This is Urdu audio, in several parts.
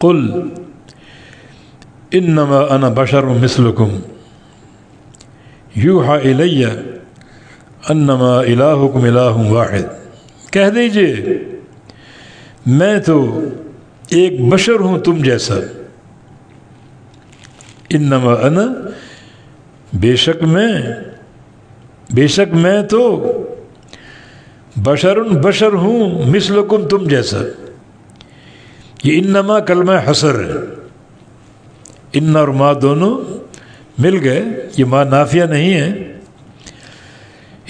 قل انما انا بشر مثلکم یوحی الی انما الہکم الہ واحد، کہہ دیجئے میں تو ایک بشر ہوں تم جیسا، انما انا بے شک میں تو بشر ہوں مثلکم تم جیسا۔ یہ انما کلمہ حصر ہے، ان اور ما دونوں مل گئے، یہ ما نافیہ نہیں ہے،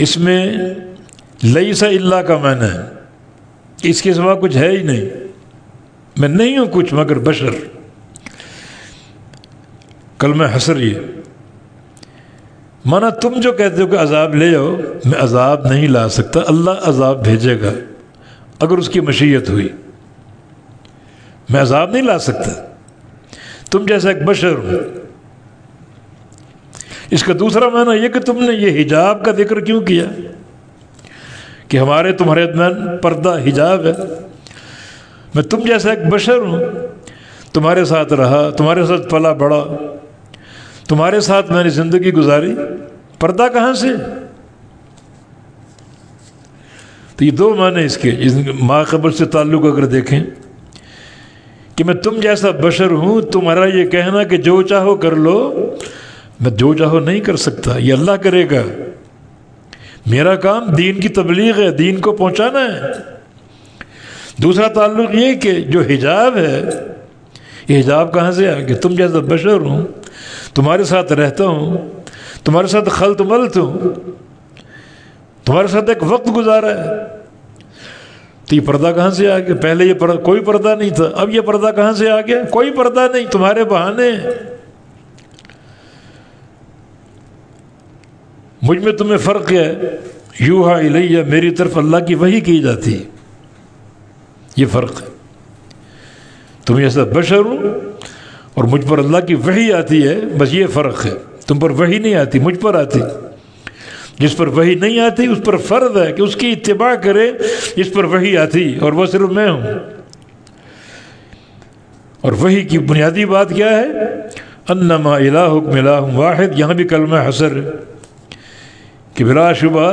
اس میں لیس الا کا معنی ہے، اس کے سوا کچھ ہے ہی نہیں، میں نہیں ہوں کچھ مگر بشر، کلمہ حصر یہ مانا تم جو کہتے ہو کہ عذاب لے آؤ، میں عذاب نہیں لا سکتا، اللہ عذاب بھیجے گا اگر اس کی مشیت ہوئی، میں عذاب نہیں لا سکتا، تم جیسا ایک بشر ہو۔ اس کا دوسرا معنی یہ کہ تم نے یہ حجاب کا ذکر کیوں کیا کہ تمہارے درمیان پردہ حجاب ہے، میں تم جیسا ایک بشر ہوں، تمہارے ساتھ رہا، تمہارے ساتھ پلا بڑا، تمہارے ساتھ میں نے زندگی گزاری، پردہ کہاں سے؟ تو یہ دو معنی اس کے، ما قبل سے تعلق اگر دیکھیں کہ میں تم جیسا بشر ہوں، تمہارا یہ کہنا کہ جو چاہو کر لو، میں جو چاہو نہیں کر سکتا، یہ اللہ کرے گا، میرا کام دین کی تبلیغ ہے، دین کو پہنچانا ہے۔ دوسرا تعلق یہ کہ جو حجاب ہے، یہ حجاب کہاں سے آ کہ تم جیسا بشر ہوں، تمہارے ساتھ رہتا ہوں، تمہارے ساتھ خلط ملط ہوں، تمہارے ساتھ ایک وقت گزارا ہے، تو یہ پردہ کہاں سے آ گیا؟ پہلے یہ کوئی پردہ نہیں تھا، اب یہ پردہ کہاں سے آ گیا؟ کوئی پردہ نہیں، تمہارے بہانے، مجھ میں تمہیں فرق ہے، یوحی الیہ میری طرف اللہ کی وحی کی جاتی، یہ فرق ہے، تم ایسا بشر ہوں اور مجھ پر اللہ کی وحی آتی ہے، بس یہ فرق ہے، تم پر وحی نہیں آتی، مجھ پر آتی، جس پر وحی نہیں آتی اس پر فرض ہے کہ اس کی اتباع کرے، جس پر وحی آتی، اور وہ صرف میں ہوں۔ اور وحی کی بنیادی بات کیا ہے؟ انما الہکم الہ واحد، یہاں بھی کلمہ حصر ہے کہ بلا شبہ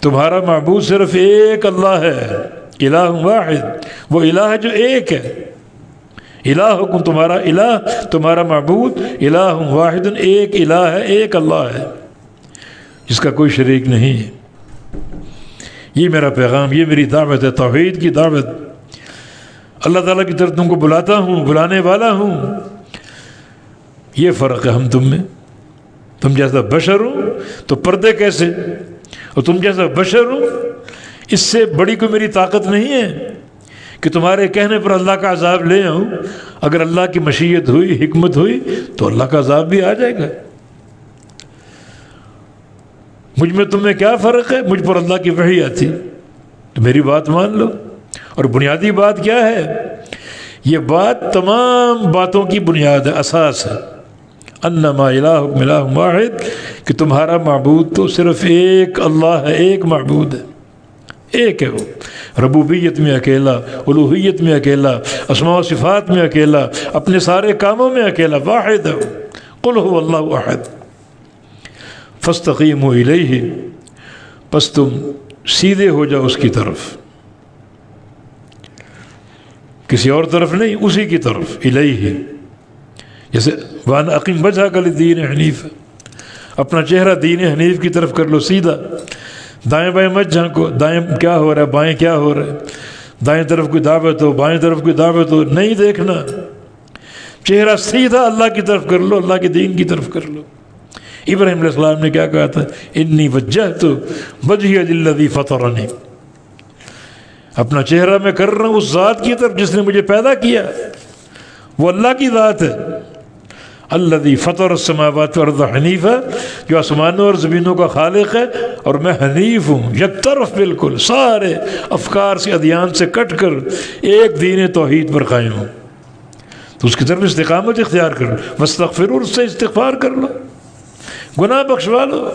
تمہارا معبود صرف ایک اللہ ہے، الہ واحد، وہ الہ جو ایک ہے، الہکم تمہارا الہ، تمہارا معبود الہ واحد، ایک الہ ہے، ایک اللہ ہے جس کا کوئی شریک نہیں ہے۔ یہ میرا پیغام، یہ میری دعوت ہے، توحید کی دعوت، اللہ تعالیٰ کی طرف تم کو بلاتا ہوں، بلانے والا ہوں۔ یہ فرق ہے ہم تم میں، تم جیسا بشر ہوں تو پردے کیسے، اور تم جیسا بشر ہوں اس سے بڑی کوئی میری طاقت نہیں ہے کہ تمہارے کہنے پر اللہ کا عذاب لے آؤں، اگر اللہ کی مشیت ہوئی، حکمت ہوئی تو اللہ کا عذاب بھی آ جائے گا۔ مجھ میں تم میں کیا فرق ہے؟ مجھ پر اللہ کی وحی آتی تو میری بات مان لو۔ اور بنیادی بات کیا ہے؟ یہ بات تمام باتوں کی بنیاد ہے، اساس ہے، انما الہکم الہ واحد، کہ تمہارا معبود تو صرف ایک اللہ ہے، ایک معبود ہے، ایک ہے، وہ ربوبیت میں اکیلا، الوہیت میں اکیلا، اسماء و صفات میں اکیلا، اپنے سارے کاموں میں اکیلا، واحد ہے، قل هو اللہ احد فاستقیموا الیہ، پس تم سیدھے ہو جاؤ اس کی طرف، کسی اور طرف نہیں، اسی کی طرف، الیہ، جیسے وَأَنْ أَقِمْ وَجْهَكَ لِلدِّينِ حنیف، اپنا چہرہ دین حنیف کی طرف کر لو سیدھا، دائیں بائیں مت جھانکو، دائیں کیا ہو رہا ہے، بائیں کیا ہو رہا ہے، دائیں طرف کوئی دعوت ہو، بائیں طرف کوئی دعوت ہو، نہیں دیکھنا، چہرہ سیدھا اللہ کی طرف کر لو، اللہ کے دین کی طرف کر لو۔ ابراہیم علیہ السلام نے کیا کہا تھا؟ انی وجہت وجہی للذی فطرنی، اپنا چہرہ میں کر رہا ہوں اس ذات کی طرف جس نے مجھے پیدا کیا، وہ اللہ کی ذات ہے، الذی فطر السماوات والارض حنیفا، جو آسمانوں اور زمینوں کا خالق ہے، اور میں حنیف ہوں، یک طرف، بالکل سارے افکار سے، ادیان سے کٹ کر ایک دین توحید پر قائم ہوں، تو اس کی طرف استقامت اختیار کرو، واستغفروا، اس سے استغفار کر لو، گناہ بخشوا لو۔